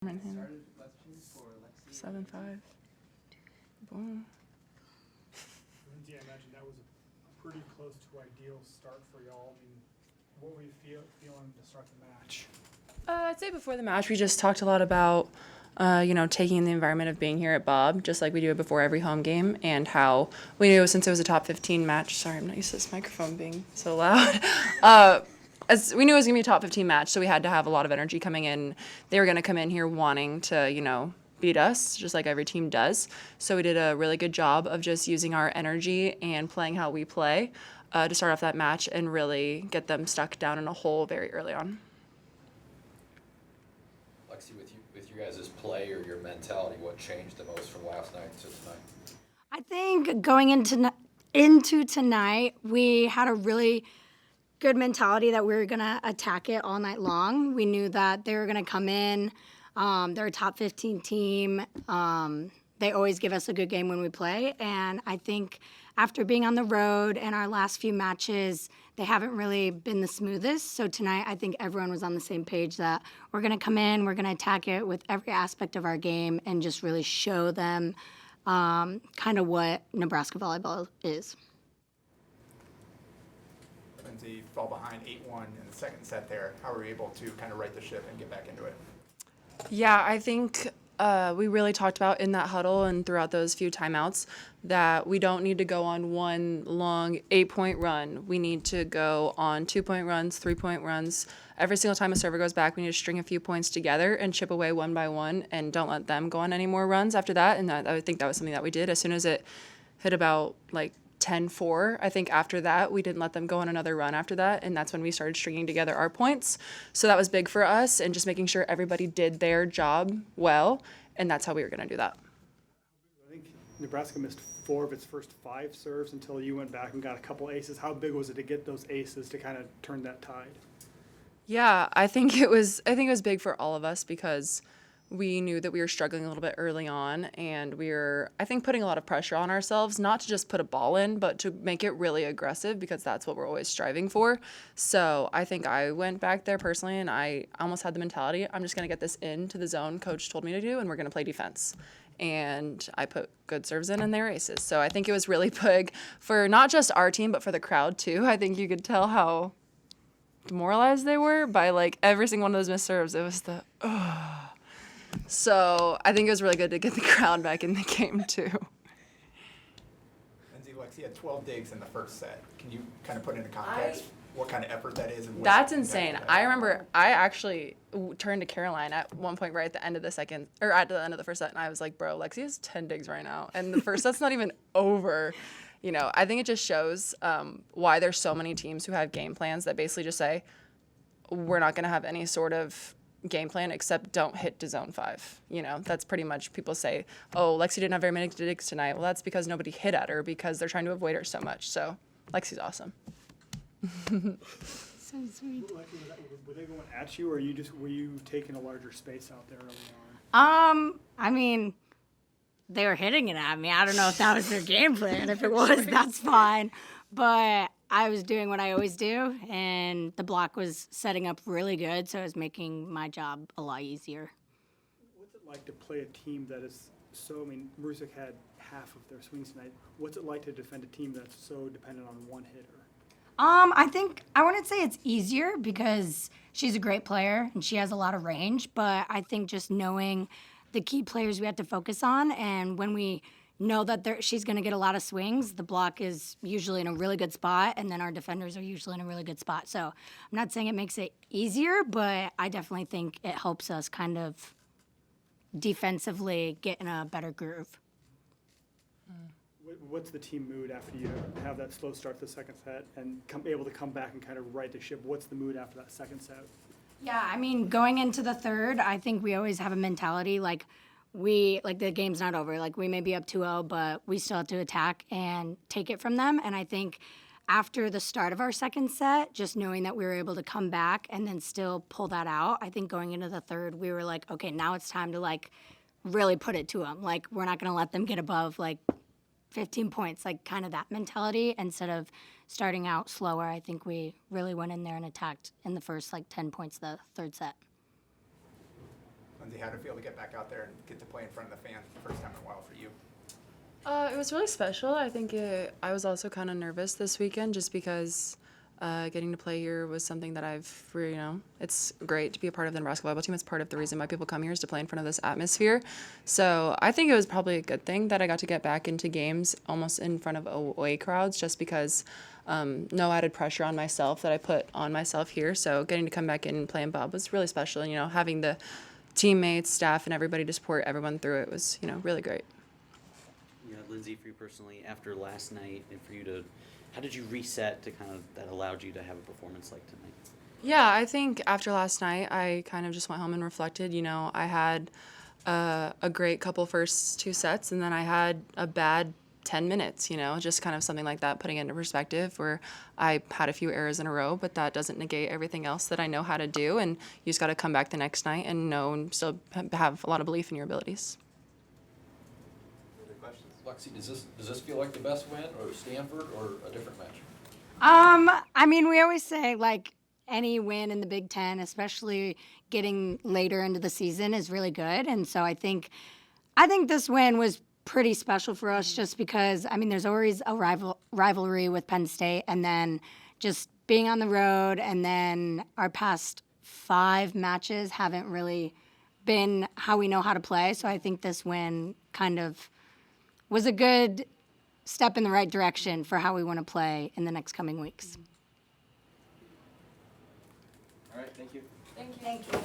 Started for Lexi. 7-5. Boom. Lindsay, I imagine that was a pretty close to ideal start for y'all. I mean, what were you feeling to start the match? I'd say before the match, we just talked a lot about, taking in the environment of being here at Bob, just like we do it before every home game, and how we knew since it was a top 15 match. Sorry, I'm not used to this microphone being so loud. As we knew it was going to be a top 15 match, so we had to have a lot of energy coming in. They were going to come in here wanting to, beat us, just like every team does. So we did a really good job of just using our energy and playing how we play to start off that match and really get them stuck down in a hole very early on. Lexi, with you guys' play or your mentality, what changed the most from last night to tonight? I think going into tonight, we had a really good mentality that we were going to attack it all night long. We knew that they were going to come in. They're a top 15 team. They always give us a good game when we play. And I think after being on the road and our last few matches, they haven't really been the smoothest. So tonight, I think everyone was on the same page that we're going to come in, we're going to attack it with every aspect of our game and just really show them kind of what Nebraska volleyball is. Lindsay fell behind 8-1 in the second set there. How were you able to kind of right the ship and get back into it? Yeah, I think we really talked about in that huddle and throughout those few timeouts that we don't need to go on one long 8-point run. We need to go on 2-point runs, 3-point runs. Every single time a server goes back, we need to string a few points together and chip away one by one and don't let them go on any more runs after that. And I think that was something that we did. As soon as it hit about 10-4, I think after that, we didn't let them go on another run after that, and that's when we started stringing together our points. So that was big for us, and just making sure everybody did their job well, and that's how we were going to do that. I think Nebraska missed 4 of its first 5 serves until you went back and got a couple aces. How big was it to get those aces to kind of turn that tide? Yeah, I think it was big for all of us because we knew that we were struggling a little bit early on, and we were, I think, putting a lot of pressure on ourselves, not to just put a ball in, but to make it really aggressive because that's what we're always striving for. So I think I went back there personally, and I almost had the mentality, I'm just going to get this into the zone Coach told me to do, and we're going to play defense. And I put good serves in and they were aces. So I think it was really big for not just our team, but for the crowd too. I think you could tell how demoralized they were by every single one of those missed serves. It was the, So I think it was really good to get the crowd back in the game too. Lindsay, Lexi had 12 digs in the first set. Can you kind of put into context what kind of effort that is? And That's insane. I remember I actually turned to Caroline at one point right at the end of the second, or at the end of the first set, and I was like, bro, Lexi has 10 digs right now. And the first set's not even over. I think it just shows why there's so many teams who have game plans that basically just say, we're not going to have any sort of game plan except don't hit to zone 5. That's pretty much, people say, oh, Lexi didn't have very many digs tonight. Well, that's because nobody hit at her because they're trying to avoid her so much. So Lexi's awesome. So sweet. Were they going at you, or were you taking a larger space out there early on? I mean, they were hitting it at me. I don't know if that was their game plan. If it was, that's fine. But I was doing what I always do, and the block was setting up really good, so it was making my job a lot easier. What's it like to play a team that is Marusic had half of their swings tonight. What's it like to defend a team that's so dependent on one hitter? I think I wouldn't say it's easier because she's a great player and she has a lot of range, but I think just knowing the key players we have to focus on, and when we know that she's going to get a lot of swings, the block is usually in a really good spot, and then our defenders are usually in a really good spot. So I'm not saying it makes it easier, but I definitely think it helps us kind of defensively get in a better groove. What's the team mood after you have that slow start to the second set and able to come back and kind of right the ship? What's the mood after that second set? Yeah, I mean, going into the third, I think we always have a mentality the game's not over. We may be up 2-0, but we still have to attack and take it from them. And I think after the start of our second set, just knowing that we were able to come back and then still pull that out, I think going into the third, we were like, okay, now it's time to really put it to them. We're not going to let them get above 15 points, kind of that mentality. Instead of starting out slower, I think we really went in there and attacked in the first 10 points of the third set. Lindsay, how did it feel to get back out there and get to play in front of the fans the first time in a while for you? It was really special. I think I was also kind of nervous this weekend just because getting to play here was something that it's great to be a part of the Nebraska volleyball team. It's part of the reason why people come here is to play in front of this atmosphere. So I think it was probably a good thing that I got to get back into games almost in front of away crowds just because no added pressure on myself that I put on myself here. So getting to come back in and play in Bob was really special. And, having the teammates, staff, and everybody to support everyone through it was, really great. Yeah, Lindsay, for you personally, after last night, and for you to, how did you reset to kind of that allowed you to have a performance like tonight? Yeah, I think after last night, I kind of just went home and reflected. I had a great couple first two sets, and then I had a bad 10 minutes, just kind of something like that, putting it into perspective, where I had a few errors in a row, but that doesn't negate everything else that I know how to do, and you just got to come back the next night and know and still have a lot of belief in your abilities. Other questions? Lexi, does this feel like the best win, or Stanford, or a different match? We always say, any win in the Big Ten, especially getting later into the season, is really good. And so I think this win was pretty special for us just because, there's always a rivalry with Penn State, and then just being on the road, and then our past 5 matches haven't really been how we know how to play. So I think this win kind of was a good step in the right direction for how we want to play in the next coming weeks. All right, thank you. Thank you.